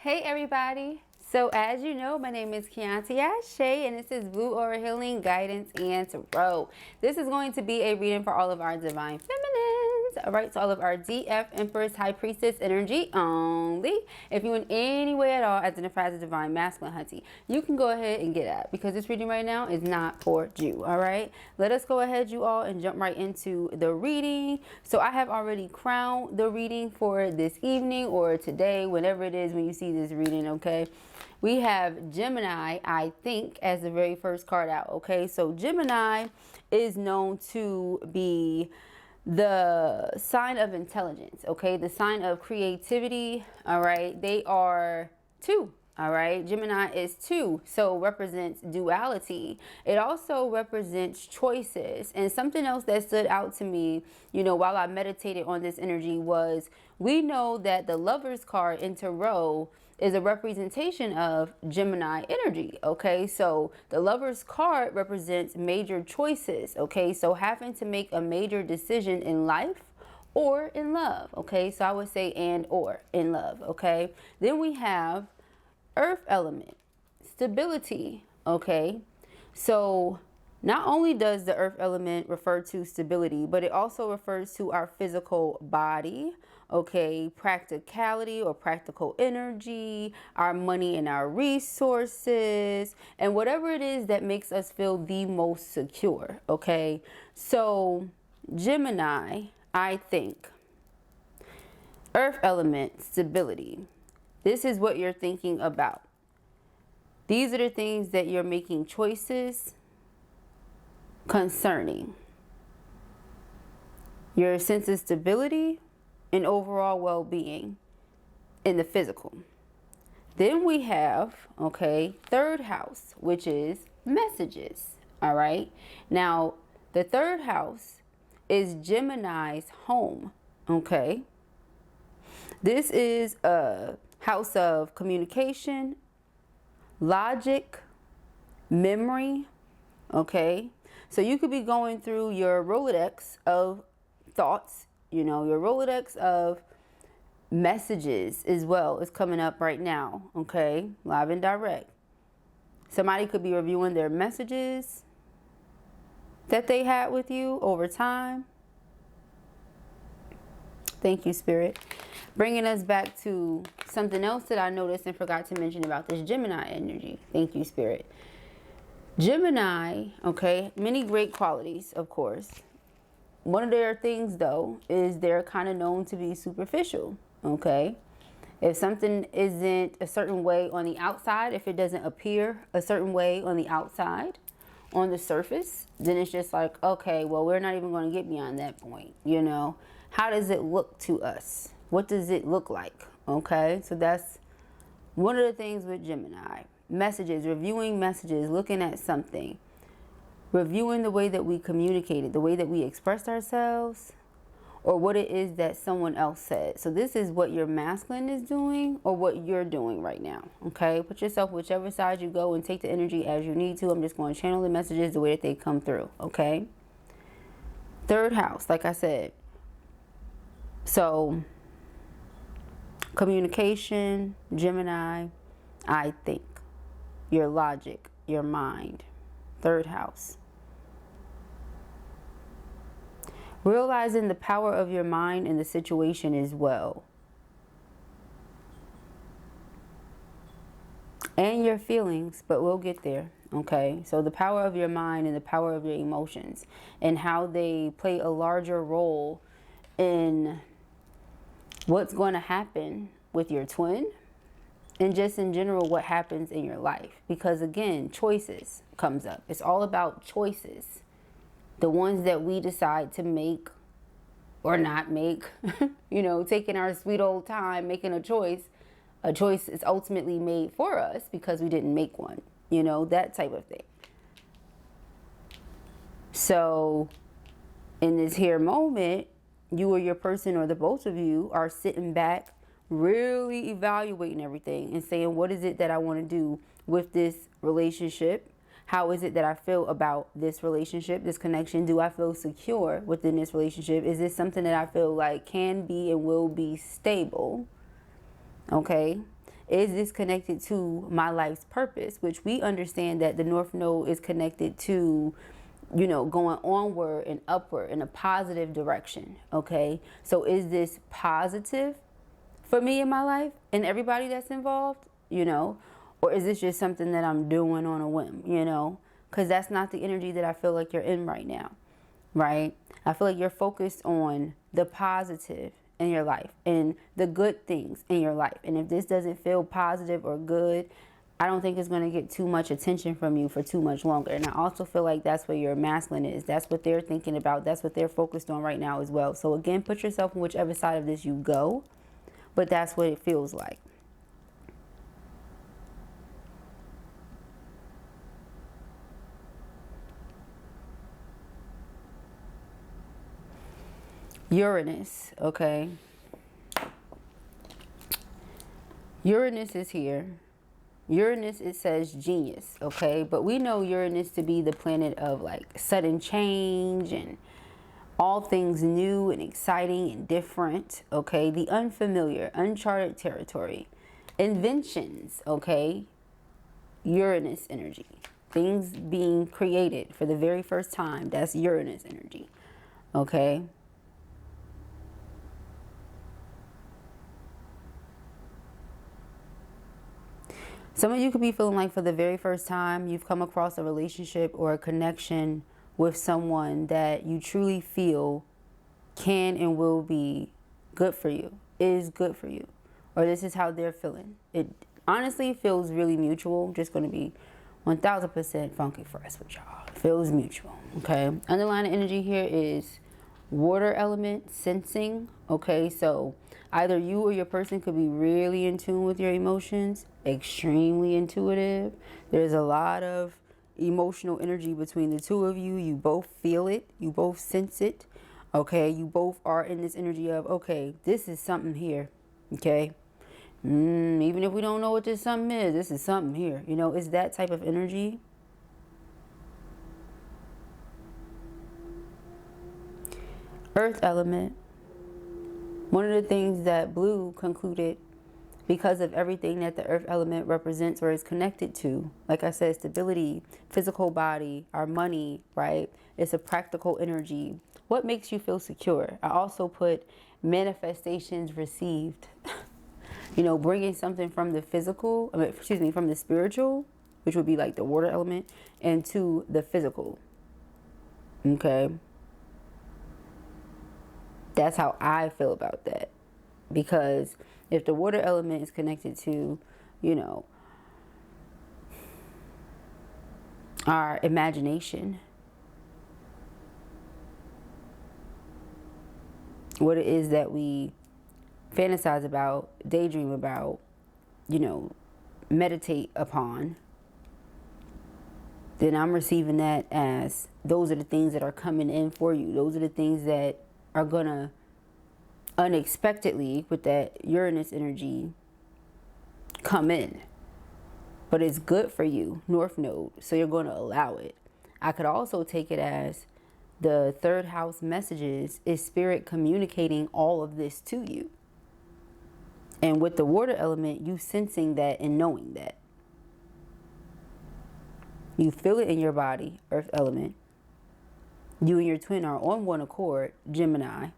Hey everybody! So as you know, my name is Kianti Ayshea and this is Blue Aura Healing Guidance and Tarot. This is going to be a reading for all of our Divine Feminines. Alright, so all of our DF, Empress, High Priestess energy only. If you in any way at all identify as a Divine Masculine, hunty, you can go ahead and get out because this reading right now is not for you. Alright, let us go ahead, you all, and jump right into the reading. So I have already crowned the reading for this evening or today, whenever it is when you see this reading, okay? We have Gemini, I think, as the very first card out, okay? So Gemini is known to be the sign of intelligence, okay? The sign of creativity, all right? They are two. All right, Gemini is 2, so represents duality. It also represents choices. And something else that stood out to me, you know, while I meditated on this energy was, we know that the Lover's card in Tarot is a representation of Gemini energy, okay? So the Lover's card represents major choices, okay? So having to make a major decision in life or in love, okay? So I would say and or in love, okay? Then we have Earth element, stability, okay? So not only does the earth element refer to stability, but it also refers to our physical body, okay? Practicality or practical energy, our money and our resources, and whatever it is that makes us feel the most secure, okay? So Gemini, I think, earth element, stability. This is what you're thinking about. These are the things that you're making choices concerning. Your sense of stability and overall well-being in the physical. Then we have, okay, third house, which is messages, all right? Now, the third house is Gemini's home, okay? This is a house of communication, logic, memory, okay? So you could be going through your Rolodex of thoughts, you know, your Rolodex of messages as well is coming up right now, okay? Live and direct. Somebody could be reviewing their messages that they had with you over time. Thank you, Spirit. Bringing us back to something else that I noticed and forgot to mention about this Gemini energy. Thank you, Spirit. Gemini, okay, many great qualities, of course. One of their things, though, is they're kind of known to be superficial, okay? If something isn't a certain way on the outside, if it doesn't appear a certain way on the outside, on the surface, then it's just like, okay, well, we're not even going to get beyond that point, you know? How does it look to us? What does it look like? Okay, so that's one of the things with Gemini. Messages, reviewing messages, looking at something, reviewing the way that we communicated, the way that we expressed ourselves, or what it is that someone else said. So this is what your masculine is doing or what you're doing right now. Okay, put yourself whichever side you go and take the energy as you need to. I'm just going to channel the messages the way that they come through. Okay, third house, like I said. So communication, Gemini, I think, your logic, your mind, third house. Realizing the power of your mind in the situation as well. And your feelings, but we'll get there, okay? So the power of your mind and the power of your emotions and how they play a larger role in what's going to happen with your twin and just in general what happens in your life. Because again, choices comes up. It's all about choices. The ones that we decide to make or not make, you know, taking our sweet old time, making a choice. A choice is ultimately made for us because we didn't make one, you know, that type of thing. So in this here moment, you or your person or the both of you are sitting back, really evaluating everything and saying, what is it that I want to do with this relationship? How is it that I feel about this relationship, this connection? Do I feel secure within this relationship? Is this something that I feel like can be and will be stable? Okay. Is this connected to my life's purpose? Which we understand that the North Node is connected to, you know, going onward and upward in a positive direction. Okay, so is this positive for me in my life and everybody that's involved, you know, or is this just something that I'm doing on a whim, you know, because that's not the energy that I feel like you're in right now, right? I feel like you're focused on the positive in your life and the good things in your life. And if this doesn't feel positive or good, I don't think it's going to get too much attention from you for too much longer. And I also feel like that's where your masculine is. That's what they're thinking about. That's what they're focused on right now as well. So again, put yourself on whichever side of this you go, but that's what it feels like. Uranus, okay? Uranus is here. Uranus, it says genius, okay? But we know Uranus to be the planet of like sudden change and all things new and exciting and different, okay? The unfamiliar, uncharted territory. Inventions, okay? Uranus energy. Things being created for the very first time. That's Uranus energy, okay? Some of you could be feeling like for the very first time you've come across a relationship or a connection with someone that you truly feel can and will be good for you, is good for you, or this is how they're feeling. It honestly feels really mutual. Just going to be 1000% funky fresh with y'all. Feels mutual, okay? Underlying energy here is water element, sensing, okay? So either you or your person could be really in tune with your emotions, extremely intuitive. There's a lot of emotional energy between the two of you. You both feel it. You both sense it, okay? You both are in this energy of, okay, this is something here, okay? Even if we don't know what this something is, this is something here. You know, it's that type of energy. Earth element. One of the things that Blue concluded, because of everything that the earth element represents or is connected to, like I said, stability, physical body, our money, right? It's a practical energy. What makes you feel secure? I also put manifestations received. You know, bringing something from the physical, from the spiritual, which would be like the water element, into the physical. Okay? That's how I feel about that. Because if the water element is connected to, you know, our imagination, what it is that we fantasize about, daydream about, you know, meditate upon, then I'm receiving that as those are the things that are coming in for you. Those are the things that are gonna unexpectedly, with that Uranus energy, come in. But it's good for you, North Node, so you're going to allow it. I could also take it as the third house messages is spirit communicating all of this to you. And with the water element, you sensing that and knowing that. You feel it in your body, earth element. You and your twin are on one accord, Gemini.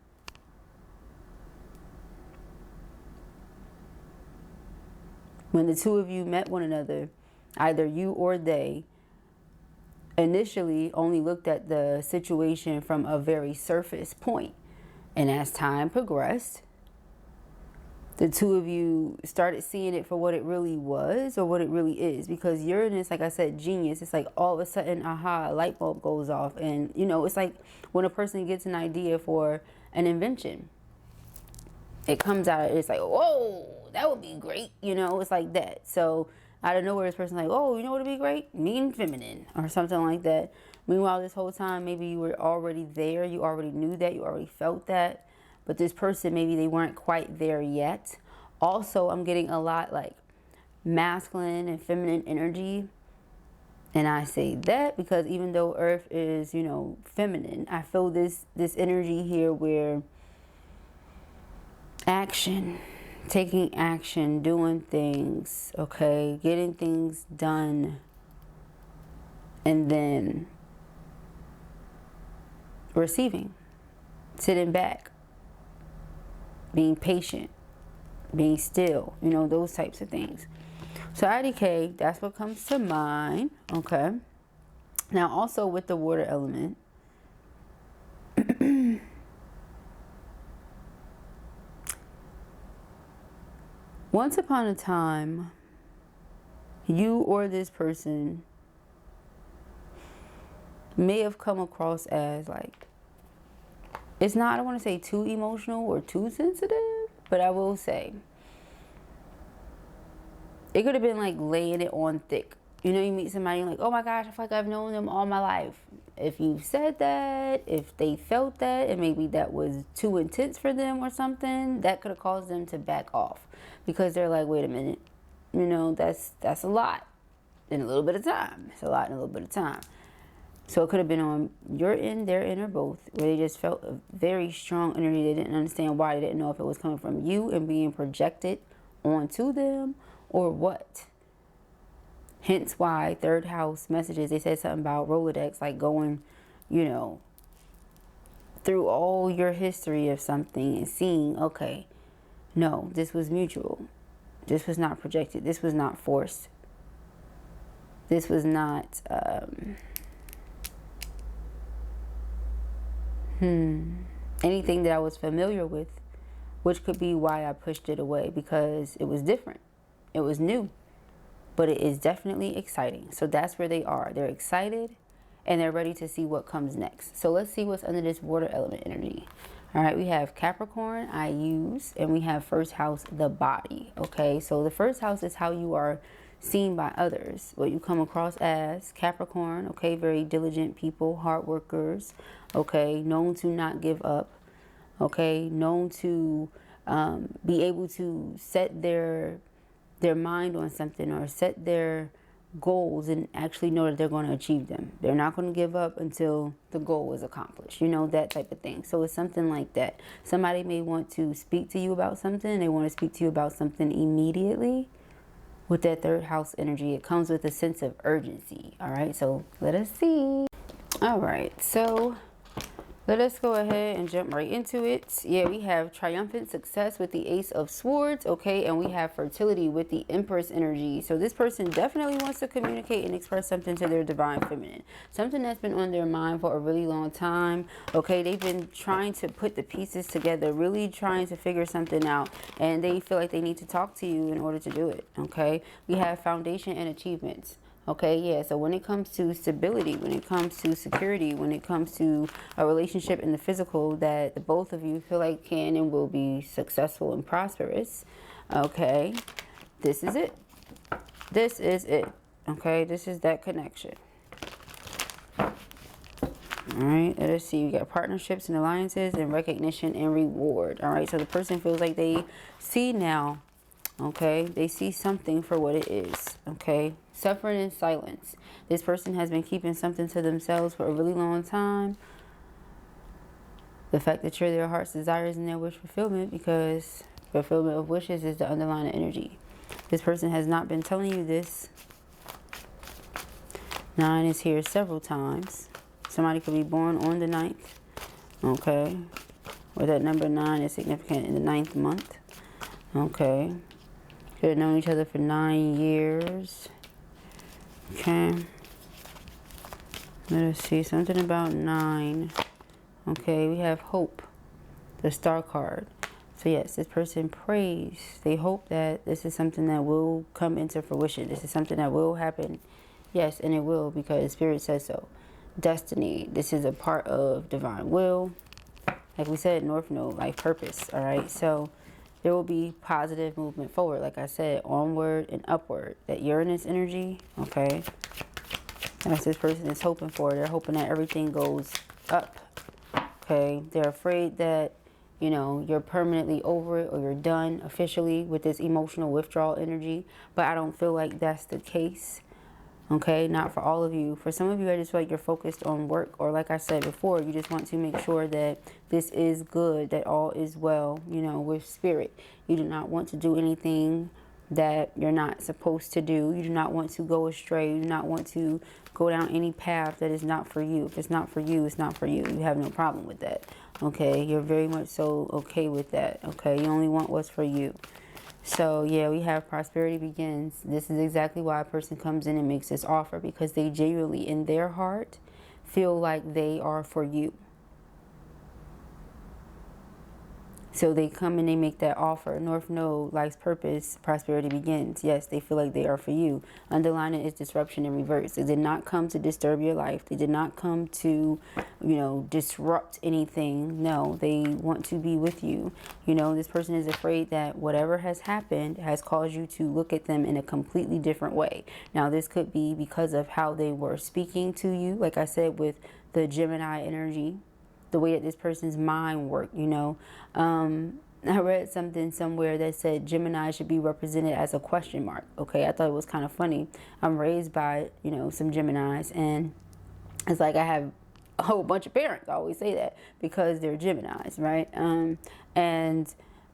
When the two of you met one another, either you or they initially only looked at the situation from a very surface point. And as time progressed, the two of you started seeing it for what it really was or what it really is. Because Uranus, like I said, genius. It's like all of a sudden, aha, a light bulb goes off. And, you know, it's like when a person gets an idea for an invention. It comes out, it's like, whoa, that would be great. You know, it's like that. So out of nowhere, this person's like, oh, you know what would be great? Mean feminine or something like that. Meanwhile, this whole time, maybe you were already there. You already knew that. You already felt that. But this person, maybe they weren't quite there yet. Also, I'm getting a lot like masculine and feminine energy. And I say that because even though Earth is, you know, feminine, I feel this energy here where action, taking action, doing things, okay, getting things done, and then receiving, sitting back, being patient, being still, you know, those types of things. So IDK, that's what comes to mind, okay? Now also with the water element, once upon a time, you or this person may have come across as like, it's not, I don't want to say too emotional or too sensitive, but I will say, it could have been like laying it on thick. You know, you meet somebody and like, oh my gosh, I feel like I've known them all my life. If you said that, if they felt that, and maybe that was too intense for them or something, that could have caused them to back off. Because they're like, wait a minute, you know, that's a lot in a little bit of time. It's a lot in a little bit of time. So it could have been on your end, their end, or both, where they just felt a very strong energy. They didn't understand why. They didn't know if it was coming from you and being projected onto them or what. Hence why third house messages, they said something about Rolodex, like going, you know, through all your history of something and seeing, okay, no, this was mutual. This was not projected. This was not forced. This was not, anything that I was familiar with, which could be why I pushed it away, because it was different. It was new, but it is definitely exciting. So that's where they are. They're excited and they're ready to see what comes next. So let's see what's under this water element energy. All right, we have Capricorn, I use, and we have first house, the body. Okay, so the first house is how you are seen by others, what you come across as. Capricorn, okay, very diligent people, hard workers, okay, known to not give up, okay, known to be able to set their mind on something or set their goals and actually know that they're going to achieve them. They're not going to give up until the goal is accomplished, you know, that type of thing. So it's something like that. Somebody may want to speak to you about something. They want to speak to you about something immediately. With that third house energy, it comes with a sense of urgency. All right, so let us see. All right, so let us go ahead and jump right into it. Yeah, we have triumphant success with the Ace of Swords, okay? And we have fertility with the Empress energy. So this person definitely wants to communicate and express something to their divine feminine. Something that's been on their mind for a really long time, okay? They've been trying to put the pieces together, really trying to figure something out. And they feel like they need to talk to you in order to do it, okay? We have foundation and achievements. Okay, yeah, so when it comes to stability, when it comes to security, when it comes to a relationship in the physical that the both of you feel like can and will be successful and prosperous, okay, this is it. This is it, okay? This is that connection. All right, let us see. You got partnerships and alliances and recognition and reward. All right, so the person feels like they see now, okay? They see something for what it is, okay? Suffering in silence. This person has been keeping something to themselves for a really long time. The fact that you're their heart's desires and their wish fulfillment, because fulfillment of wishes is the underlying energy. This person has not been telling you this. 9 is here several times. Somebody could be born on the 9th, okay? Or that number 9 is significant in the 9th month, okay? Could have known each other for 9 years. Okay. Let us see. Something about 9. Okay, we have hope. The star card. So yes, this person prays. They hope that this is something that will come into fruition. This is something that will happen. Yes, and it will, because Spirit says so. Destiny. This is a part of divine will. Like we said, North Node, like purpose. All right, so there will be positive movement forward, like I said, onward and upward. That Uranus energy, okay? That's this person is hoping for. They're hoping that everything goes up, okay? They're afraid that, you know, you're permanently over it or you're done officially with this emotional withdrawal energy. But I don't feel like that's the case. Okay, not for all of you. For some of you, I just feel like you're focused on work, or like I said before, you just want to make sure that this is good, that all is well, you know, with spirit. You do not want to do anything that you're not supposed to do. You do not want to go astray. You do not want to go down any path that is not for you. If it's not for you, it's not for you. You have no problem with that. Okay, you're very much so okay with that. Okay, you only want what's for you. So yeah, we have prosperity begins. This is exactly why a person comes in and makes this offer, because they genuinely in their heart feel like they are for you. So they come and they make that offer. North Node, life's purpose, prosperity begins. Yes, they feel like they are for you. Underlining is disruption in reverse. They did not come to disturb your life. They did not come to, you know, disrupt anything. No, they want to be with you. You know, this person is afraid that whatever has happened has caused you to look at them in a completely different way. Now, this could be because of how they were speaking to you. Like I said, with the Gemini energy, the way that this person's mind worked, you know. I read something somewhere that said Gemini should be represented as a question mark. Okay, I thought it was kind of funny. I'm raised by, you know, some Geminis, and it's like I have a whole bunch of parents. I always say that because they're Geminis, right? And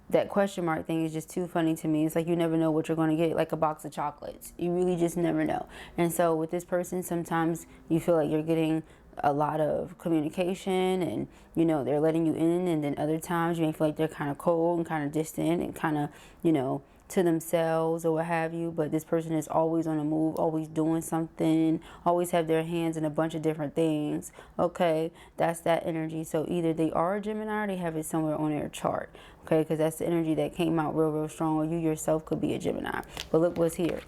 that question mark thing is just too funny to me. It's like you never know what you're going to get, like a box of chocolates. You really just never know. And so with this person, sometimes you feel like you're getting a lot of communication and, you know, they're letting you in, and then other times you may feel like they're kind of cold and kind of distant and kind of, you know, to themselves or what have you. But this person is always on the move, always doing something, always have their hands in a bunch of different things. Okay, that's that energy. So either they are a Gemini or they have it somewhere on their chart. Okay, because that's the energy that came out real strong. Or you yourself could be a Gemini. But look what's here.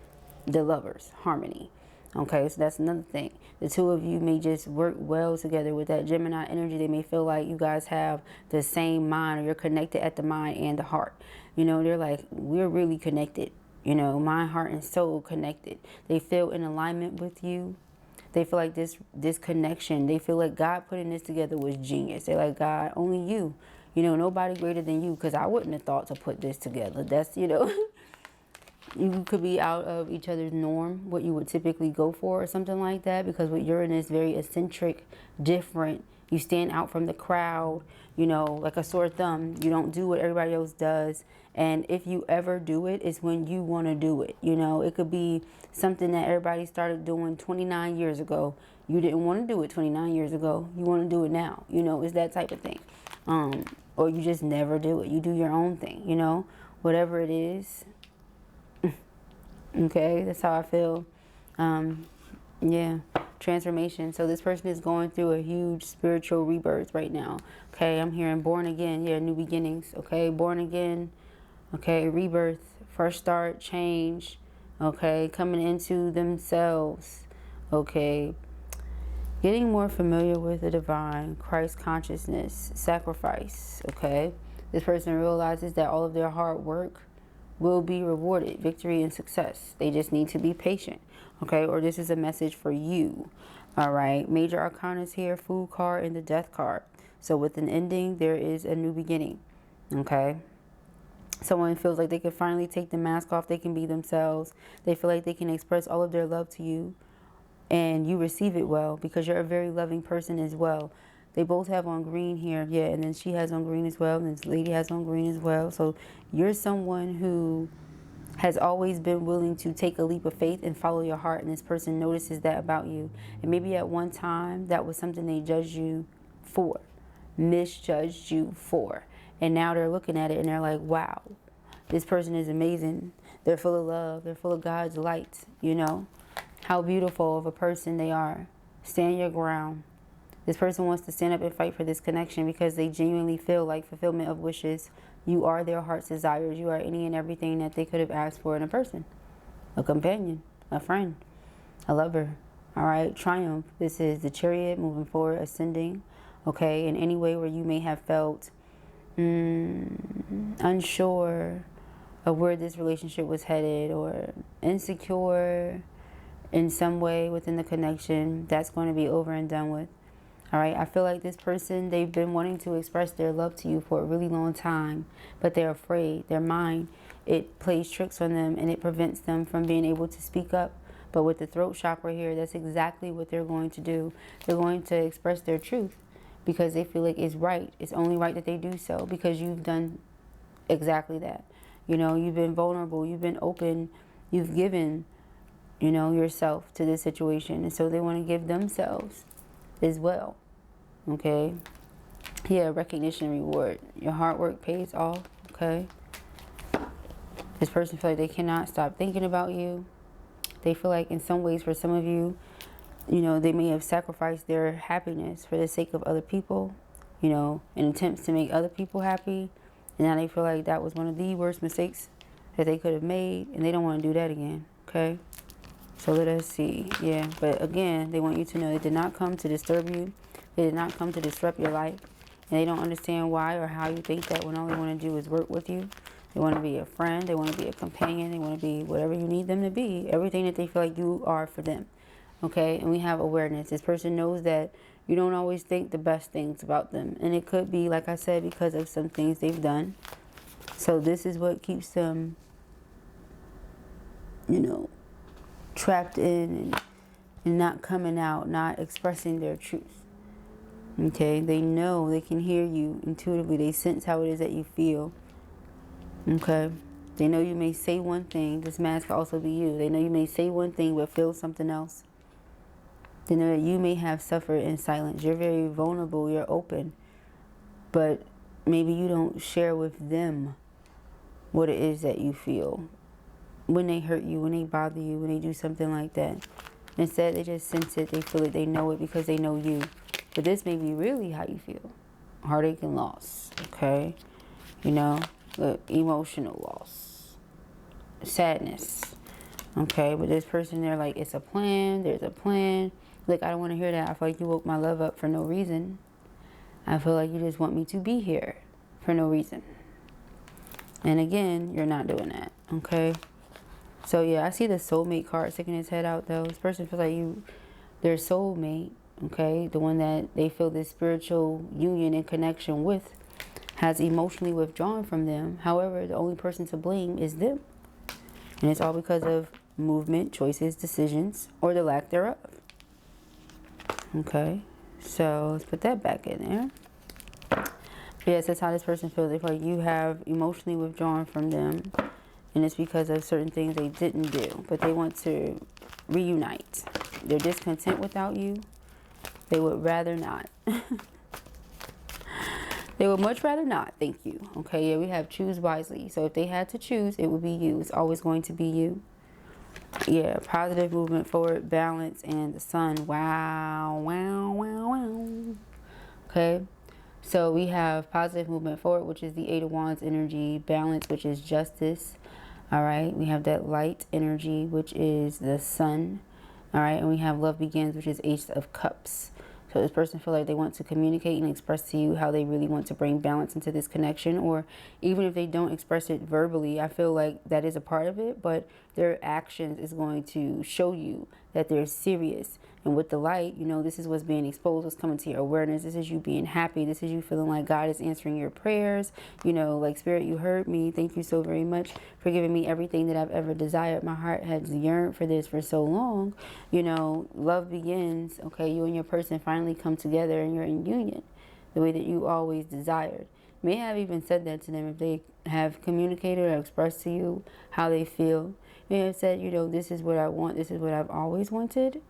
The Lovers, harmony. Okay, so that's another thing. The two of you may just work well together with that Gemini energy. They may feel like you guys have the same mind, or you're connected at the mind and the heart. You know, they're like, we're really connected. You know, mind, heart, and soul connected. They feel in alignment with you. They feel like this connection, they feel like God putting this together was genius. They're like, God, only you. You know, nobody greater than you, because I wouldn't have thought to put this together. That's, you know... You could be out of each other's norm, what you would typically go for or something like that, because with Uranus, very eccentric, different. You stand out from the crowd, you know, like a sore thumb. You don't do what everybody else does. And if you ever do it, it's when you want to do it. You know, it could be something that everybody started doing 29 years ago. You didn't want to do it 29 years ago. You want to do it now. You know, it's that type of thing. Or you just never do it. You do your own thing, you know, whatever it is. Okay, that's how I feel. Yeah, transformation. So this person is going through a huge spiritual rebirth right now. Okay, I'm hearing born again. Yeah, new beginnings. Okay, born again. Okay, rebirth, fresh start, change. Okay, coming into themselves. Okay, getting more familiar with the divine, Christ consciousness, sacrifice. Okay, this person realizes that all of their hard work will be rewarded, victory and success. They just need to be patient, okay? Or this is a message for you, all right? Major arcanas here, Fool card and the Death card. So with an ending, there is a new beginning, okay? Someone feels like they can finally take the mask off. They can be themselves. They feel like they can express all of their love to you, and you receive it well, because you're a very loving person as well. They both have on green here. Yeah, and then she has on green as well. And this lady has on green as well. So you're someone who has always been willing to take a leap of faith and follow your heart. And this person notices that about you. And maybe at one time that was something they judged you for, misjudged you for. And now they're looking at it and they're like, wow, this person is amazing. They're full of love. They're full of God's light, you know. How beautiful of a person they are. Stand your ground. This person wants to stand up and fight for this connection because they genuinely feel like fulfillment of wishes. You are their heart's desires. You are any and everything that they could have asked for in a person. A companion, a friend, a lover. All right, triumph. This is the Chariot, moving forward, ascending. Okay, in any way where you may have felt unsure of where this relationship was headed, or insecure in some way within the connection, that's going to be over and done with. All right, I feel like this person, they've been wanting to express their love to you for a really long time, but they're afraid. Their mind, it plays tricks on them and it prevents them from being able to speak up. But with the throat chakra here, that's exactly what they're going to do. They're going to express their truth because they feel like it's right. It's only right that they do so because you've done exactly that. You know, you've been vulnerable, you've been open, you've given, you know, yourself to this situation. And so they want to give themselves as well. Okay? Yeah, recognition and reward. Your hard work pays off. Okay? This person feels like they cannot stop thinking about you. They feel like in some ways, for some of you, you know, they may have sacrificed their happiness for the sake of other people, you know, in attempts to make other people happy. And now they feel like that was one of the worst mistakes that they could have made. And they don't want to do that again. Okay? So let us see. Yeah, but again, they want you to know they did not come to disturb you. They did not come to disrupt your life. And they don't understand why or how you think that when all they want to do is work with you. They want to be a friend. They want to be a companion. They want to be whatever you need them to be. Everything that they feel like you are for them. Okay? And we have awareness. This person knows that you don't always think the best things about them. And it could be, like I said, because of some things they've done. So this is what keeps them, you know, trapped in and not coming out, not expressing their truth. Okay? They know, they can hear you intuitively. They sense how it is that you feel. Okay? They know you may say one thing. This mask could also be you. They know you may say one thing but feel something else. They know that you may have suffered in silence. You're very vulnerable. You're open. But maybe you don't share with them what it is that you feel when they hurt you, when they bother you, when they do something like that. Instead, they just sense it. They feel it. They know it because they know you. But this may be really how you feel. Heartache and loss. Okay? You know? Emotional loss. Sadness. Okay? But this person, they're like, it's a plan. There's a plan. Look, I don't want to hear that. I feel like you woke my love up for no reason. I feel like you just want me to be here for no reason. And again, you're not doing that. Okay? So yeah, I see the soulmate card sticking his head out though. This person feels like their soulmate, okay, the one that they feel this spiritual union and connection with, has emotionally withdrawn from them. However, the only person to blame is them. And it's all because of movement, choices, decisions, or the lack thereof. Okay, so let's put that back in there. Yes, that's how this person feels. They feel like you have emotionally withdrawn from them. And it's because of certain things they didn't do. But they want to reunite. They're discontent without you. They would rather not. They would much rather not. Thank you. Okay, yeah, we have choose wisely. So if they had to choose, it would be you. It's always going to be you. Yeah, positive movement forward, balance, and the sun. Wow, wow, wow, wow. Okay. So we have positive movement forward, which is the Eight of Wands energy. Balance, which is justice. All right. We have that light energy, which is the sun. All right. And we have love begins, which is Ace of Cups. So this person feels like they want to communicate and express to you how they really want to bring balance into this connection. Or even if they don't express it verbally, I feel like that is a part of it. But their actions is going to show you that they're serious. And with the light, you know, this is what's being exposed, what's coming to your awareness. This is you being happy. This is you feeling like God is answering your prayers. You know, like, Spirit, you heard me. Thank you so very much for giving me everything that I've ever desired. My heart has yearned for this for so long. You know, love begins. Okay, you and your person finally come together and you're in union the way that you always desired. May have even said that to them if they have communicated or expressed to you how they feel. May have said, you know, this is what I want. This is what I've always wanted.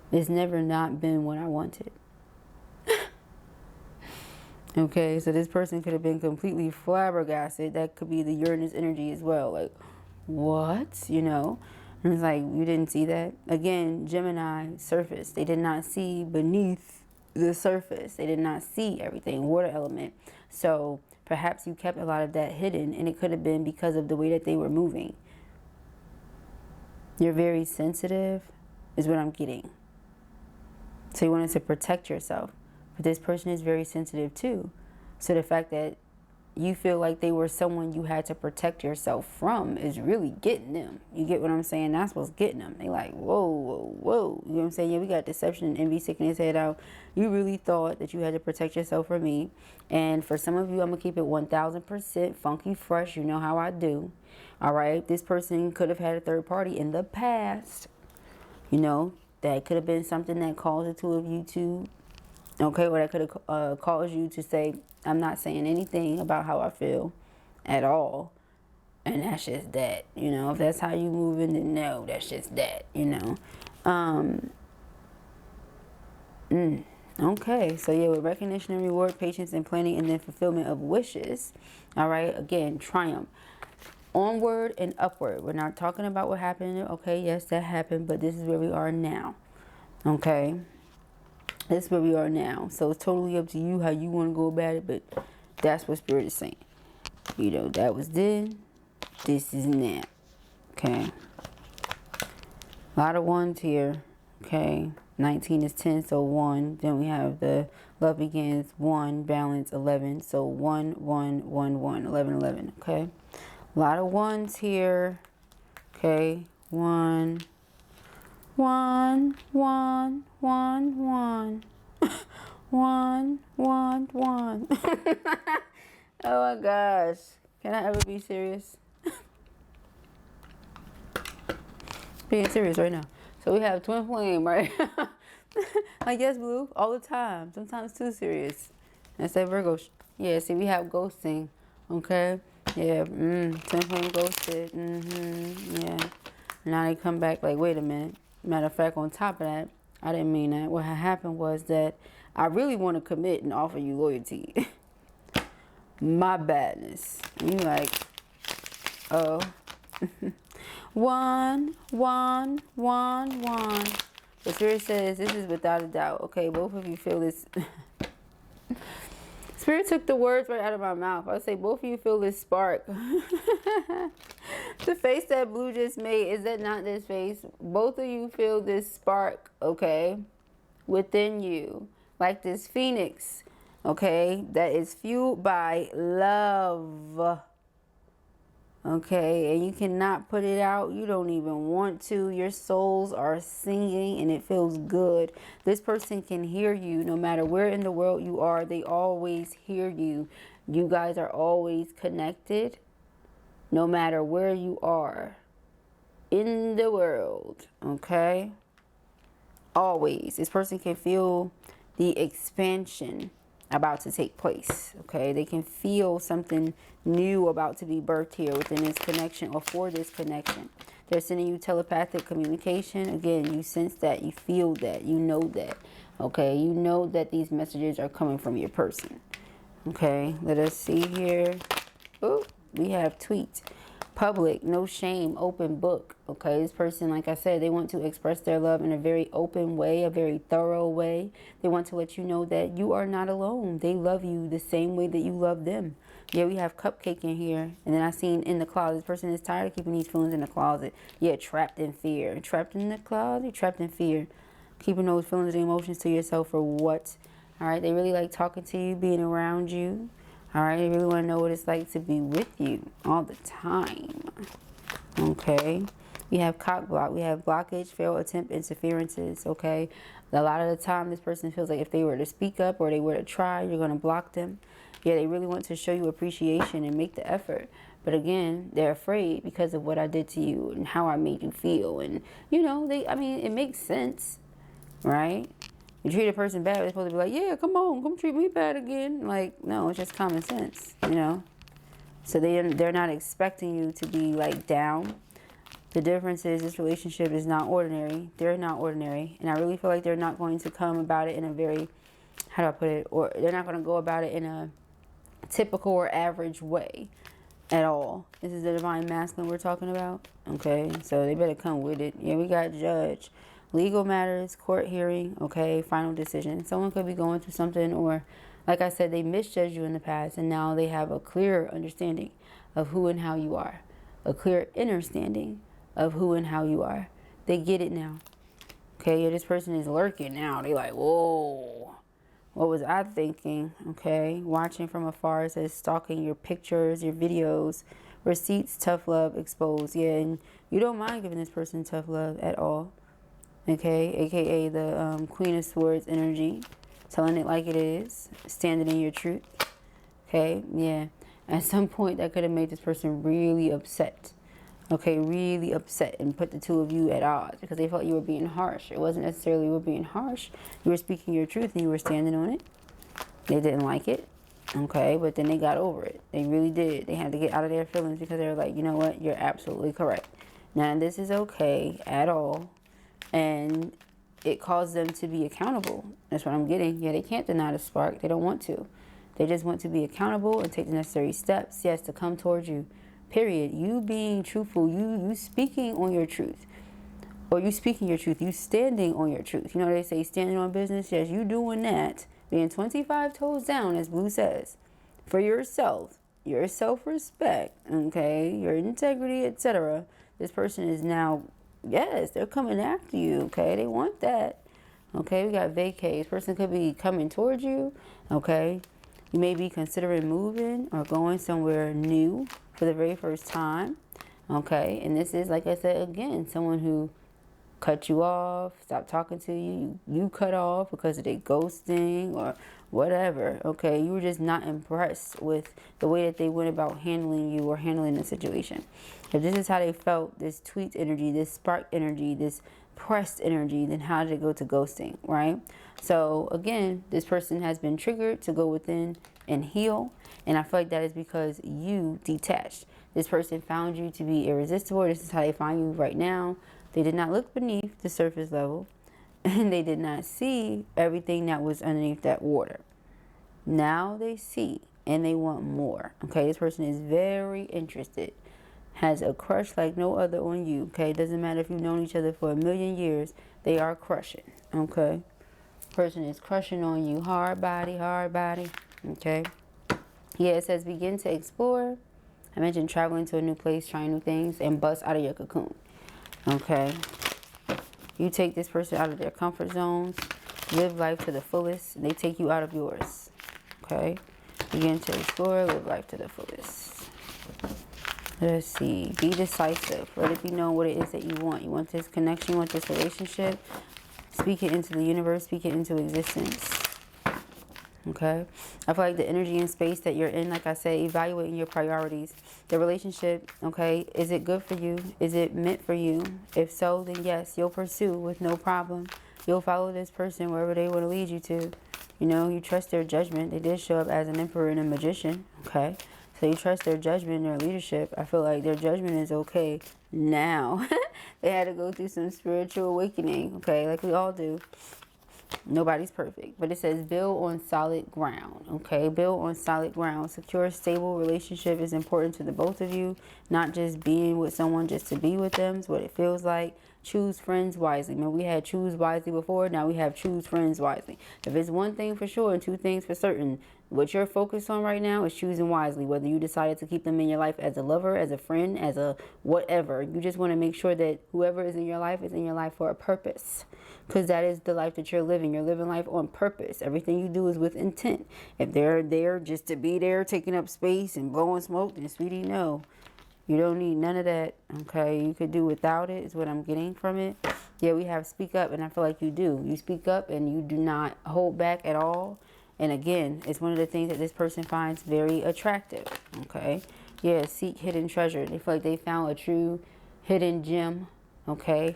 It's never not been what I wanted. Okay, so this person could have been completely flabbergasted. That could be the Uranus energy as well. Like, what? You know? And it's like, you didn't see that? Again, Gemini, surface. They did not see beneath the surface. They did not see everything. Water element. So perhaps you kept a lot of that hidden, and it could have been because of the way that they were moving. You're very sensitive, is what I'm getting. So you wanted to protect yourself. But this person is very sensitive too. So the fact that you feel like they were someone you had to protect yourself from is really getting them. You get what I'm saying? That's what's getting them. They like, whoa, whoa, whoa. You know what I'm saying? Yeah, we got deception and envy sticking his head out. You really thought that you had to protect yourself from me. And for some of you, I'm going to keep it 1000% funky fresh. You know how I do. All right? This person could have had a third party in the past. You know, that could have been something that caused the two of you to, okay, or that could have caused you to say, I'm not saying anything about how I feel at all. And that's just that, you know. If that's how you moving, then no, that's just that, you know. Okay, so yeah, with recognition and reward, patience and planning, and then fulfillment of wishes. All right, again, triumph. Onward and upward. We're not talking about what happened. Okay, yes, that happened, but this is where we are now. Okay. This is where we are now. So it's totally up to you how you want to go about it, but that's what Spirit is saying. You know, that was then, this is now. Okay. A lot of ones here. Okay. 19 is 10, so 1. Then we have the love begins, 1, balance, 11. So 1, 1, 1, 1, 11, 11. Okay. A lot of ones here. Okay. 1. 1, 1, 1, 1. 1, 1, 1. Oh my gosh. Can I ever be serious? Being serious right now. So we have twin flame, right? Like, yes, Blue, all the time. Sometimes too serious. That's that Virgo. Yeah, see, we have ghosting. Okay? Yeah, twin flame ghosted. Yeah. Now they come back like, wait a minute. Matter of fact, on top of that, I didn't mean that. What had happened was that I really want to commit and offer you loyalty. My badness. You like, oh. 1, 1, 1, 1. The Spirit says this is without a doubt. Okay, both of you feel this. Spirit took the words right out of my mouth. I say both of you feel this spark. The face that Blue just made, is that not this face? Both of you feel this spark, okay, within you. Like this phoenix, okay, that is fueled by love. Okay, and you cannot put it out. You don't even want to. Your souls are singing and it feels good. This person can hear you no matter where in the world you are. They always hear you. You guys are always connected no matter where you are in the world. Okay, always. This person can feel the expansion about to take place. Okay, they can feel something new about to be birthed here within this connection or for this connection. They're sending you telepathic communication. Again, you sense that, you feel that, you know that. Okay, you know that these messages are coming from your person. Okay, let us see here. Oh, we have tweets. Public, no shame, open book. Okay, this person, like I said, they want to express their love in a very open way, a very thorough way. They want to let you know that you are not alone. They love you the same way that you love them. Yeah, we have cupcake in here. And then I seen in the closet, this person is tired of keeping these feelings in the closet. Yeah, trapped in fear. Trapped in the closet, trapped in fear. Keeping those feelings and emotions to yourself for what? All right, they really like talking to you, being around you. All right, they really want to know what it's like to be with you all the time. Okay, we have cock block. We have blockage, failed attempt, interferences. Okay, a lot of the time this person feels like if they were to speak up or they were to try, you're going to block them. Yeah, they really want to show you appreciation and make the effort. But again, they're afraid because of what I did to you and how I made you feel. And, you know, I mean, it makes sense, right? You treat a person bad, they're supposed to be like, yeah, come on, come treat me bad again. Like, no, it's just common sense, you know? So they're not expecting you to be, like, down. The difference is this relationship is not ordinary. They're not ordinary. And I really feel like they're not going to come about it in a very, how do I put it? Or they're not going to go about it in a typical or average way at all. This is the divine masculine we're talking about. Okay, so they better come with it. Yeah, we got judge. Legal matters, court hearing, okay, final decision. Someone could be going through something, or like I said, they misjudged you in the past and now they have a clear understanding of who and how you are. A clear understanding of who and how you are. They get it now. Okay, yeah, this person is lurking now. They like, whoa, What was I thinking? Okay, watching from afar, it says stalking your pictures, your videos, receipts, tough love, exposed. Yeah, and you don't mind giving this person tough love at all. Okay, aka the Queen of Swords energy, telling it like it is, standing in your truth. Okay, yeah. At some point, that could have made this person really upset. Okay, really upset, and put the two of you at odds because they felt you were being harsh. It wasn't necessarily you were being harsh. You were speaking your truth and you were standing on it. They didn't like it. Okay, but then they got over it. They really did. They had to get out of their feelings because they were like, you know what? You're absolutely correct. Now, this is okay at all. And it caused them to be accountable. That's what I'm getting. Yeah, they can't deny the spark. They don't want to. They just want to be accountable and take the necessary steps, yes, to come towards you. Period. You being truthful, you speaking on your truth. Or you speaking your truth, you standing on your truth. You know they say standing on business? Yes, you doing that. Being 25 toes down, as Blue says. For yourself, your self-respect, okay, your integrity, etc. This person is now, yes, they're coming after you, okay? They want that. Okay, we got vacay. This person could be coming towards you, okay? You may be considering moving or going somewhere new for the very first time, okay? And this is, like I said, again, someone who cut you off, stop talking to you, you cut off because of their ghosting or whatever, okay? You were just not impressed with the way that they went about handling you or handling the situation. If this is how they felt, this tweet energy, this spark energy, this pressed energy, then how did it go to ghosting, right? So again, this person has been triggered to go within and heal. And I feel like that is because you detached. This person found you to be irresistible. This is how they find you right now. They did not look beneath the surface level. And they did not see everything that was underneath that water. Now they see and they want more. Okay, this person is very interested. Has a crush like no other on you. Okay, doesn't matter if you've known each other for 1,000,000 years. They are crushing. Okay, person is crushing on you. Hard body, hard body. Okay, yeah, it says begin to explore. I mentioned traveling to a new place, trying new things, and bust out of your cocoon. Okay, you take this person out of their comfort zones, live life to the fullest. They take you out of yours. Okay, begin to explore, live life to the fullest. Let's see. Be decisive. Let it be known what it is that you want. You want this connection. You want this relationship. Speak it into the universe. Speak it into existence. Okay. I feel like the energy and space that you're in, like I said, evaluating your priorities. The relationship, okay, is it good for you? Is it meant for you? If so, then yes, you'll pursue with no problem. You'll follow this person wherever they want to lead you to. You know, you trust their judgment. They did show up as an emperor and a magician. Okay. So you trust their judgment and their leadership. I feel like their judgment is okay now. They had to go through some spiritual awakening, okay, like we all do. Nobody's perfect. But it says build on solid ground, okay? Build on solid ground. Secure, stable relationship is important to the both of you. Not just being with someone just to be with them is what it feels like. Choose friends wisely. Remember, we had choose wisely before. Now we have choose friends wisely. If it's one thing for sure and two things for certain, what you're focused on right now is choosing wisely. Whether you decided to keep them in your life as a lover, as a friend, as a whatever. You just want to make sure that whoever is in your life is in your life for a purpose. Because that is the life that you're living. You're living life on purpose. Everything you do is with intent. If they're there just to be there, taking up space and blowing smoke, then sweetie, no. You don't need none of that, okay? You could do without it is what I'm getting from it. Yeah, we have speak up, and I feel like you do. You speak up, and you do not hold back at all. And again, it's one of the things that this person finds very attractive, okay? Yeah, seek hidden treasure. They feel like they found a true hidden gem, okay?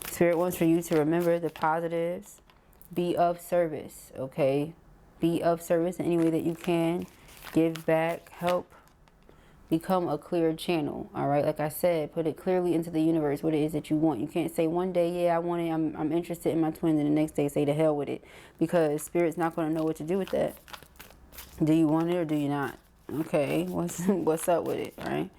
Spirit wants for you to remember the positives. Be of service, okay? Be of service in any way that you can. Give back, help. Become a clear channel, all right? Like I said, put it clearly into the universe what it is that you want. You can't say one day, yeah, I want it, I'm interested in my twin, and the next day say to hell with it, because Spirit's not going to know what to do with that. Do you want it or do you not? Okay, what's up with it, right?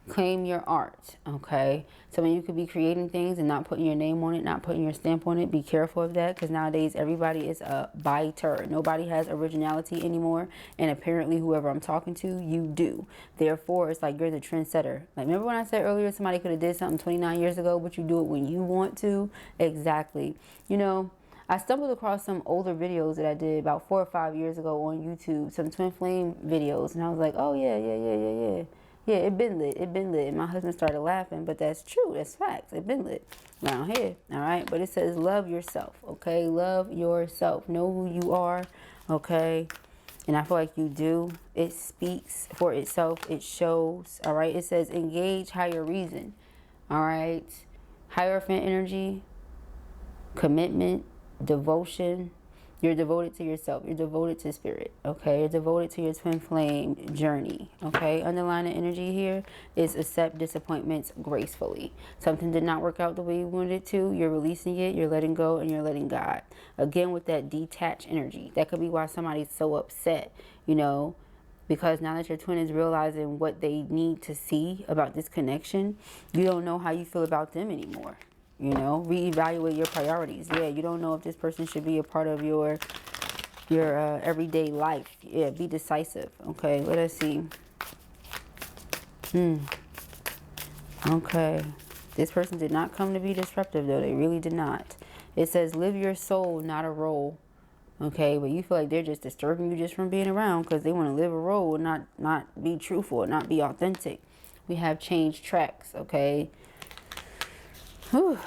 Claim your art, okay? So when you could be creating things and not putting your name on it, not putting your stamp on it, be careful of that, because nowadays everybody is a biter. Nobody has originality anymore, and apparently whoever I'm talking to, you do. Therefore, it's like you're the trendsetter. Like, remember when I said earlier somebody could have did something 29 years ago, but you do it when you want to? Exactly. You know, I stumbled across some older videos that I did about 4 or 5 years ago on YouTube, some twin flame videos, and I was like, oh yeah. Yeah, it been lit. It been lit. And my husband started laughing, but that's true. That's facts. It been lit around here. All right. But it says love yourself. Okay. Love yourself. Know who you are. Okay. And I feel like you do. It speaks for itself. It shows. All right. It says engage higher reason. All right. Hierophant energy, commitment, devotion. You're devoted to yourself. You're devoted to spirit. Okay. You're devoted to your twin flame journey. Okay. Underlying energy here is accept disappointments gracefully. Something did not work out the way you wanted it to. You're releasing it. You're letting go and you're letting God. Again, with that detached energy. That could be why somebody's so upset, you know, because now that your twin is realizing what they need to see about this connection, you don't know how you feel about them anymore. You know, reevaluate your priorities. Yeah, you don't know if this person should be a part of your everyday life. Yeah, be decisive. Okay, let us see. Okay, this person did not come to be disruptive, though. They really did not. It says live your soul, not a role. Okay, but you feel like they're just disturbing you just from being around because they want to live a role and not be truthful, not be authentic. We have changed tracks. Okay. Whew.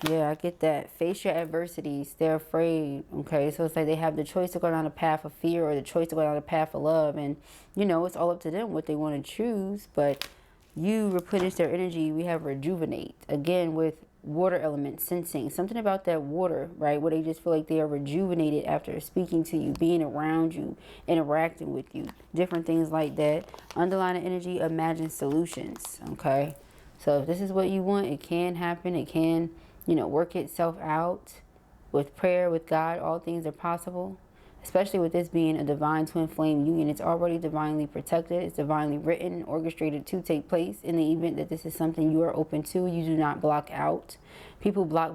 Yeah, I get that. Face your adversities. They're afraid. Okay, so it's like they have the choice to go down the path of fear or the choice to go down the path of love. And, you know, it's all up to them what they want to choose. But you replenish their energy. We have rejuvenate. Again, with water element, sensing. Something about that water, right? Where they just feel like they are rejuvenated after speaking to you, being around you, interacting with you. Different things like that. Underlying energy, imagine solutions. Okay. So if this is what you want, it can happen. It can, you know, work itself out. With prayer, with God, all things are possible. Especially with this being a divine twin flame union. It's already divinely protected. It's divinely written and orchestrated to take place. In the event that this is something you are open to, you do not block out. People block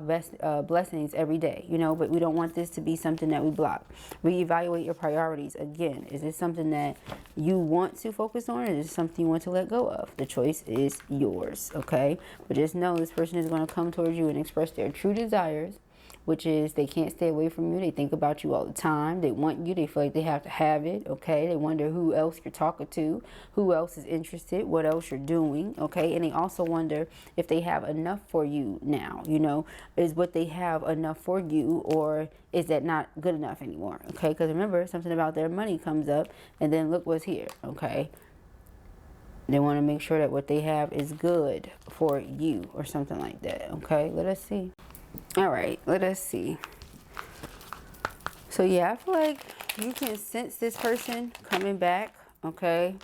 blessings every day, you know, but we don't want this to be something that we block. Reevaluate your priorities. Again, is this something that you want to focus on, or is this something you want to let go of? The choice is yours, okay? But just know this person is going to come towards you and express their true desires, which is they can't stay away from you. They think about you all the time. They want you. They feel like they have to have it, okay? They wonder who else you're talking to, who else is interested, what else you're doing, okay? And they also wonder if they have enough for you now, you know? Is what they have enough for you, or is that not good enough anymore, okay? Because remember, something about their money comes up, and then look what's here, okay? They want to make sure that what they have is good for you or something like that, okay? Let us see. All right, let us see. So yeah, I feel like you can sense this person coming back, okay?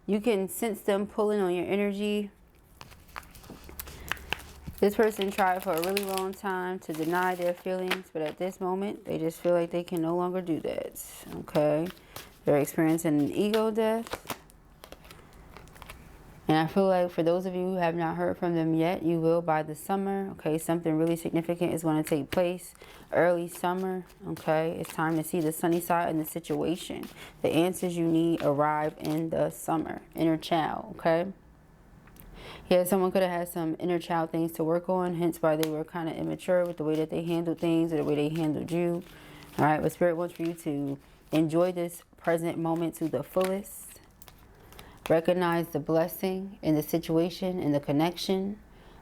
You can sense them pulling on your energy. This person tried for a really long time to deny their feelings, but at this moment, they just feel like they can no longer do that, okay? They're experiencing an ego death. And I feel like for those of you who have not heard from them yet, you will by the summer. Okay, something really significant is going to take place early summer. Okay, it's time to see the sunny side in the situation. The answers you need arrive in the summer. Inner child, okay? Yeah, someone could have had some inner child things to work on, hence why they were kind of immature with the way that they handled things or the way they handled you. All right, but Spirit wants for you to enjoy this present moment to the fullest. Recognize the blessing in the situation, in the connection.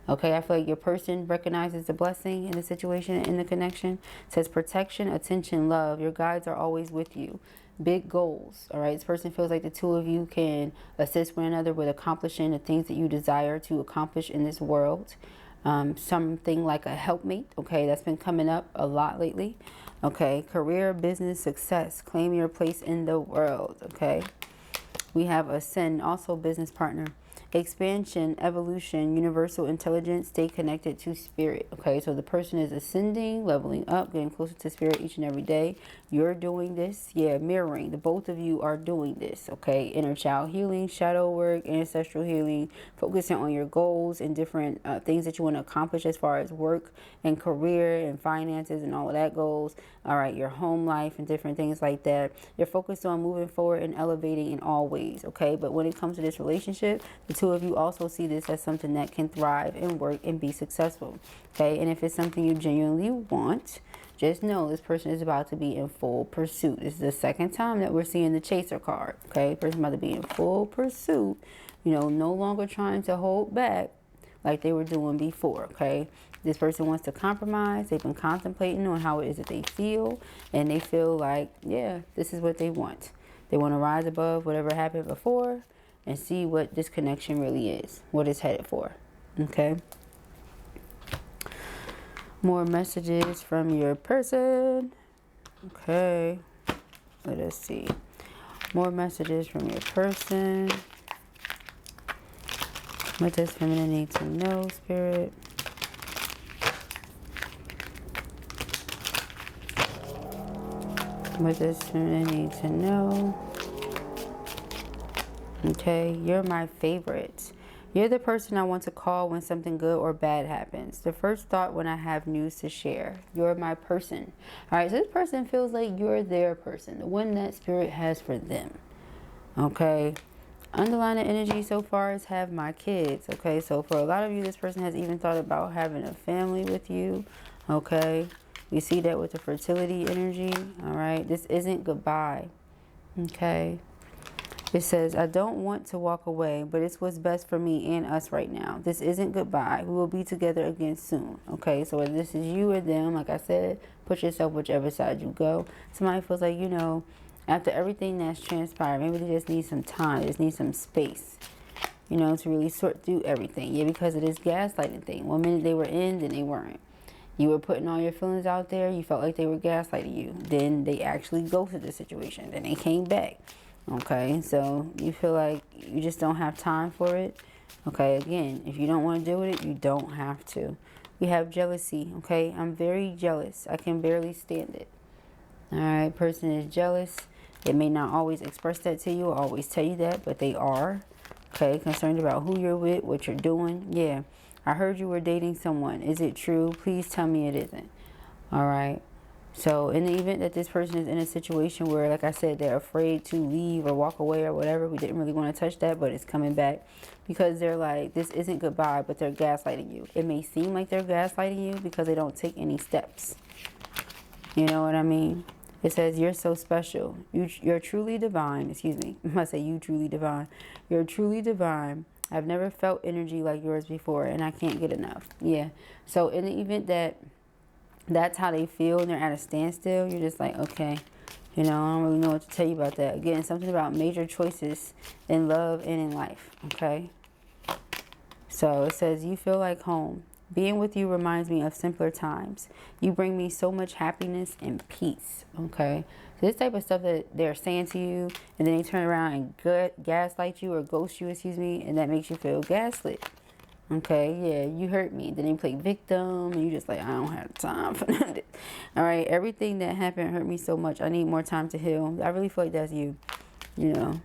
Okay, I feel like your person recognizes the blessing in the situation, in the connection. It says protection, attention, love. Your guides are always with you. Big goals. All right, this person feels like the two of you can assist one another with accomplishing the things that you desire to accomplish in this world. Something like a helpmate. Okay, that's been coming up a lot lately. Okay, career, business, success. Claim your place in the world. Okay. We have ascend, also business partner. Expansion, evolution, universal intelligence, stay connected to spirit. Okay, so the person is ascending, leveling up, getting closer to spirit each and every day. You're doing this. Yeah, mirroring. The both of you are doing this. Okay, inner child healing, shadow work, ancestral healing, focusing on your goals and different things that you want to accomplish as far as work and career and finances and all of that goes. All right, your home life and different things like that. You're focused on moving forward and elevating in all ways. Okay, but when it comes to this relationship, the two of you also see this as something that can thrive and work and be successful. Okay, and if it's something you genuinely want, just know this person is about to be in full pursuit. This is the second time that we're seeing the chaser card. Okay, person about to be in full pursuit. You know, no longer trying to hold back like they were doing before. Okay, this person wants to compromise. They've been contemplating on how it is that they feel, and they feel like, yeah, this is what they want. They want to rise above whatever happened before and see what this connection really is, what it's headed for. Okay. More messages from your person. Okay. Let us see. More messages from your person. What does feminine need to know, Spirit? What does feminine need to know? Okay, you're my favorite. You're the person I want to call when something good or bad happens. The first thought when I have news to share. You're my person. All right, so this person feels like you're their person, the one that Spirit has for them. Okay, underlying energy so far is have my kids. Okay, so for a lot of you, this person has even thought about having a family with you. Okay, you see that with the fertility energy. All right, this isn't goodbye. Okay. It says, I don't want to walk away, but it's what's best for me and us right now. This isn't goodbye. We will be together again soon. Okay, so whether this is you or them, like I said, put yourself whichever side you go. Somebody feels like, you know, after everything that's transpired, maybe they just need some time. They just need some space, you know, to really sort through everything. Yeah, because of this gaslighting thing. 1 minute they were in, then they weren't. You were putting all your feelings out there. You felt like they were gaslighting you. Then they actually ghosted the situation. Then they came back. Okay, so you feel like you just don't have time for it. Okay, again, if you don't want to deal with it, you don't have to. We have jealousy. Okay, I'm very jealous. I can barely stand it. All right, person is jealous. They may not always express that to you or always tell you that, but they are. Okay, concerned about who you're with, what you're doing. Yeah, I heard you were dating someone. Is it true? Please tell me it isn't. All right. So in the event that this person is in a situation where, like I said, they're afraid to leave or walk away or whatever, we didn't really want to touch that, but it's coming back because they're like, this isn't goodbye, but they're gaslighting you. It may seem like they're gaslighting you because they don't take any steps. You know what I mean? It says, you're so special. You're truly divine. Excuse me. I must say you truly divine. You're truly divine. I've never felt energy like yours before, and I can't get enough. Yeah. So in the event that that's how they feel and they're at a standstill, you're just like, okay, you know, I don't really know what to tell you about that. Again, something about major choices in love and in life, okay? So it says, you feel like home. Being with you reminds me of simpler times. You bring me so much happiness and peace, okay? So this type of stuff that they're saying to you, and then they turn around and gaslight you or ghost you, excuse me, and that makes you feel gaslit. Okay, yeah, you hurt me. Then they play victim, and you just like, I don't have time for that. All right, everything that happened hurt me so much. I need more time to heal. I really feel like that's you. You know,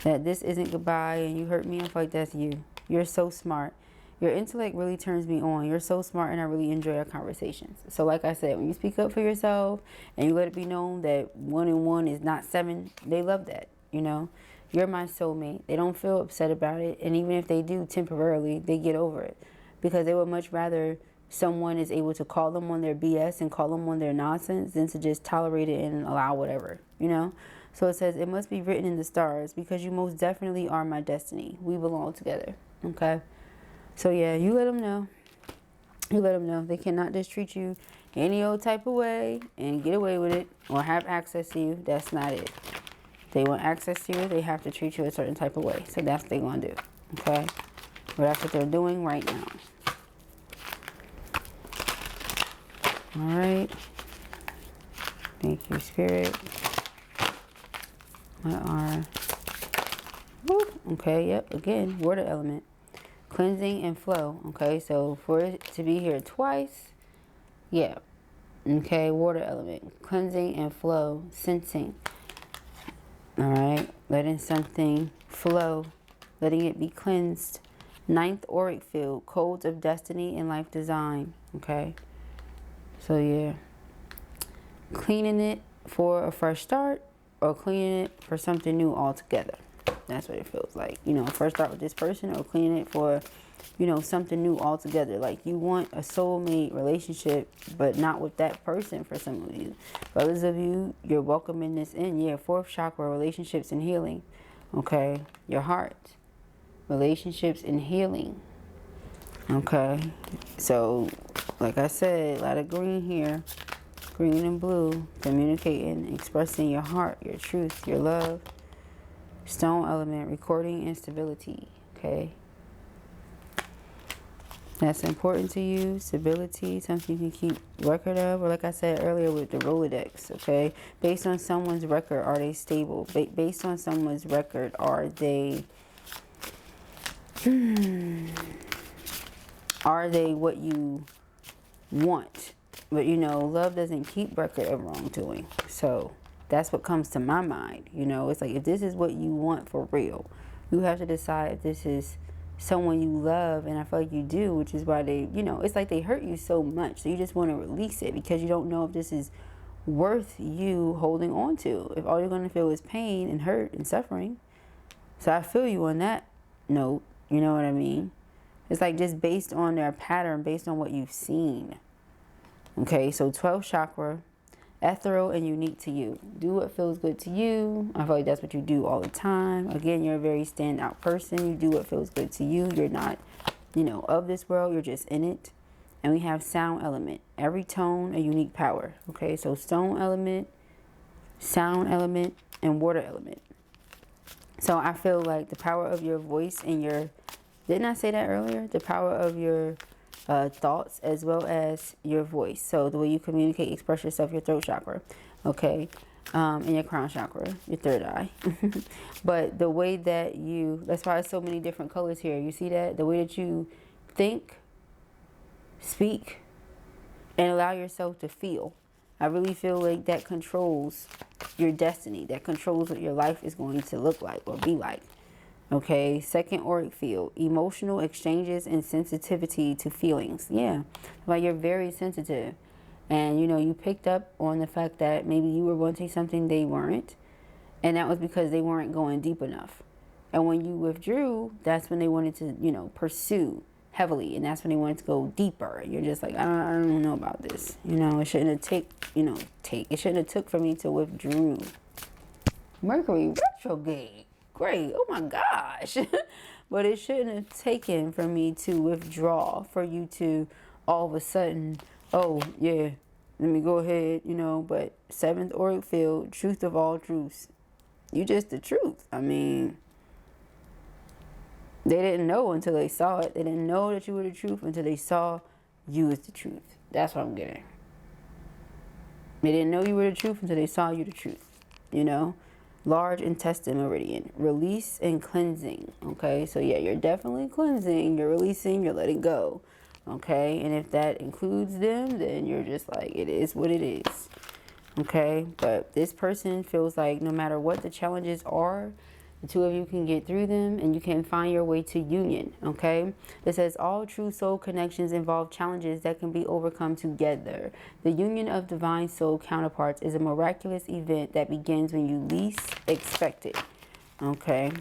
that this isn't goodbye, and you hurt me. I feel like that's you. You're so smart. Your intellect really turns me on. You're so smart, and I really enjoy our conversations. So like I said, when you speak up for yourself, and you let it be known that 1 and 1 is not 7, they love that, you know. You're my soulmate. They don't feel upset about it. And even if they do temporarily, they get over it. Because they would much rather someone is able to call them on their BS and call them on their nonsense than to just tolerate it and allow whatever, you know? So it says, it must be written in the stars because you most definitely are my destiny. We belong together, okay? So yeah, you let them know. You let them know. They cannot just treat you any old type of way and get away with it or have access to you. That's not it. They want access to you, they have to treat you a certain type of way. So that's what they're going to do, okay? Well, that's what they're doing right now. All right. Thank you, Spirit. What are... Okay, yep, again, water element. Cleansing and flow, okay? So for it to be here twice, yeah. Okay, water element. Cleansing and flow, sensing. All right, letting something flow, letting it be cleansed. 9th auric field, codes of destiny and life design. Okay, so yeah, cleaning it for a fresh start or cleaning it for something new altogether. That's what it feels like. You know, first start with this person or cleaning it for, you know, something new altogether. Like you want a soulmate relationship, but not with that person for some of you. For others of you, you're welcoming this in. Yeah, 4th chakra, relationships and healing. Okay, your heart, relationships and healing. Okay, so like I said, a lot of green here, green and blue, communicating, expressing your heart, your truth, your love. Stone element, recording and stability. Okay, that's important to you. Stability, something you can keep record of, or like I said earlier with the Rolodex. Okay, based on someone's record, are they stable? Based on someone's record, are they are they what you want? But you know, love doesn't keep record of wrongdoing. So that's what comes to my mind. You know, it's like if this is what you want for real, you have to decide if this is someone you love. And I feel like you do, which is why they, you know, it's like they hurt you so much. So you just want to release it because you don't know if this is worth you holding on to. If all you're going to feel is pain and hurt and suffering. So I feel you on that note. You know what I mean? It's like just based on their pattern, based on what you've seen. Okay, so 12th chakra, ethereal and unique to you. Do what feels good to you. I feel like that's what you do all the time. Again, you're a very standout person. You do what feels good to you. You're not, you know, of this world. You're just in it. And we have sound element. Every tone, a unique power. Okay, so stone element, sound element, and water element. So I feel like the power of your voice and your, didn't I say that earlier? The power of your thoughts as well as your voice. So the way you communicate, express yourself, your throat chakra, okay, and your crown chakra, your third eye. But the way that you, that's why there's so many different colors here. You see that? The way that you think, speak, and allow yourself to feel. I really feel like that controls your destiny. That controls what your life is going to look like or be like. Okay, 2nd auric field, emotional exchanges and sensitivity to feelings. Yeah, like you're very sensitive. And, you know, you picked up on the fact that maybe you were wanting something they weren't. And that was because they weren't going deep enough. And when you withdrew, that's when they wanted to, you know, pursue heavily. And that's when they wanted to go deeper. And you're just like, I don't know about this. You know, it shouldn't have it shouldn't have took for me to withdraw. Mercury retrograde. Great. Oh my gosh. But it shouldn't have taken for me to withdraw, for you to all of a sudden, oh yeah, let me go ahead, you know. But 7th auric field, truth of all truths. You just the truth. I mean, they didn't know until they saw it. They didn't know that you were the truth until they saw you as the truth. That's what I'm getting. They didn't know you were the truth until they saw you the truth, you know. Large intestine meridian, release and cleansing. Okay, so yeah, you're definitely cleansing, you're releasing, you're letting go. Okay, and if that includes them, then you're just like, it is what it is. Okay, but this person feels like no matter what the challenges are, the two of you can get through them and you can find your way to union. Okay, it says all true soul connections involve challenges that can be overcome together. The union of divine soul counterparts is a miraculous event that begins when you least expect it. Okay,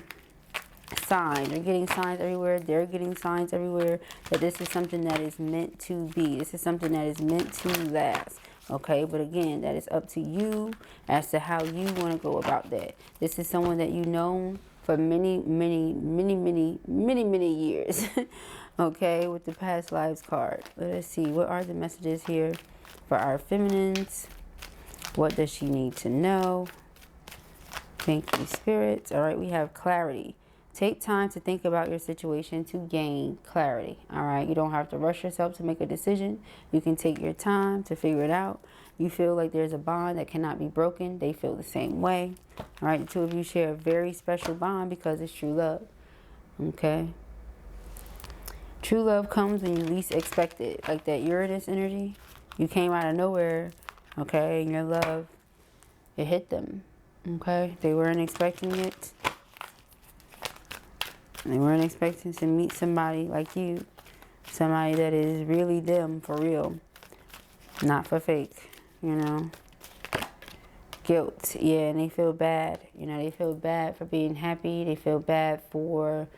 signs, you're getting signs everywhere, they're getting signs everywhere that this is something that is meant to be. This is something that is meant to last. Okay, but again, that is up to you as to how you want to go about that. This is someone that you know for many years. Okay, with the past lives card. Let us see, what are the messages here for our feminines? What does she need to know? Thank you, spirits. All right, we have clarity. Take time to think about your situation to gain clarity. All right, you don't have to rush yourself to make a decision. You can take your time to figure it out. You feel like there's a bond that cannot be broken. They feel the same way. All right, the two of you share a very special bond because it's true love. Okay. True love comes when you least expect it. Like that Uranus energy. You came out of nowhere. Okay, and your love, it hit them. Okay, they weren't expecting it. They weren't expecting to meet somebody like you. Somebody that is really them for real. Not for fake, you know. Guilt, yeah, and they feel bad. You know, they feel bad for being happy. They feel bad for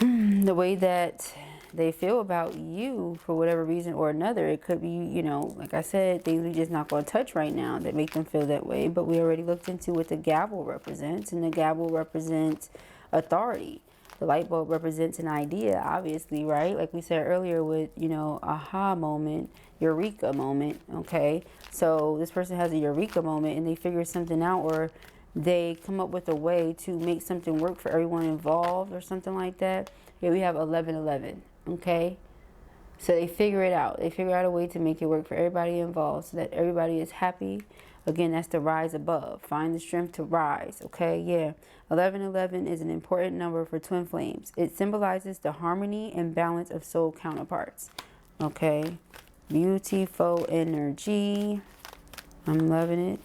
the way that they feel about you for whatever reason or another. It could be, you know, like I said, things we just not going to touch right now that make them feel that way. But we already looked into what the gavel represents, and the gavel represents authority. The light bulb represents an idea, obviously, right? Like we said earlier with, you know, aha moment, eureka moment, okay? So this person has a eureka moment and they figure something out, or they come up with a way to make something work for everyone involved or something like that. Here we have 1111, okay? So they figure it out. They figure out a way to make it work for everybody involved so that everybody is happy. Again, that's the rise above. Find the strength to rise, okay? Yeah. 1111 is an important number for twin flames. It symbolizes the harmony and balance of soul counterparts, okay? Beautiful energy. I'm loving it,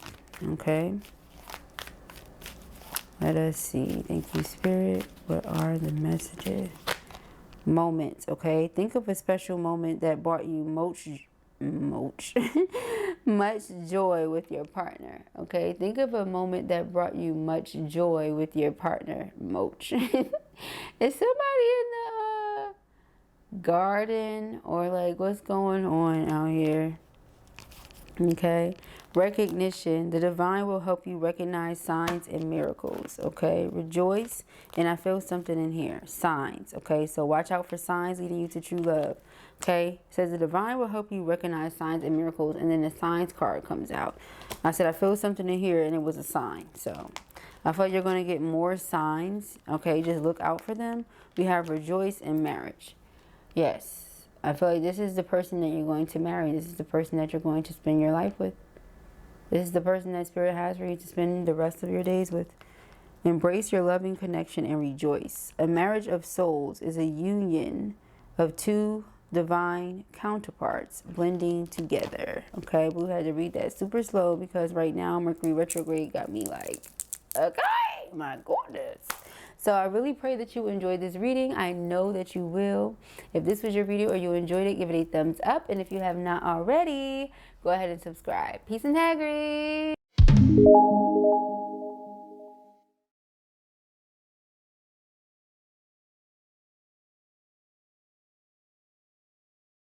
okay? Let us see. Thank you, Spirit. What are the messages? Moments, okay? Think of a special moment that brought you much joy with your partner, okay? Think of a moment that brought you much joy with your partner. Is somebody in the garden, or like what's going on out here? Okay, recognition. The divine will help you recognize signs and miracles, okay? Rejoice. And I feel something in here. Signs, okay? So watch out for signs leading you to true love, okay? It says the divine will help you recognize signs and miracles, and then the signs card comes out. I said I feel something in here, and it was a sign. So I feel you're going to get more signs, okay? Just look out for them. We have rejoice in marriage. Yes. I feel like this is the person that you're going to marry. This is the person that you're going to spend your life with. This is the person that Spirit has for you to spend the rest of your days with. Embrace your loving connection and rejoice. A marriage of souls is a union of two divine counterparts blending together. Okay, we had to read that super slow because right now Mercury retrograde got me like, okay, my goodness. So I really pray that you enjoyed this reading. I know that you will. If this was your video or you enjoyed it, give it a thumbs up. And if you have not already, go ahead and subscribe. Peace and integrity.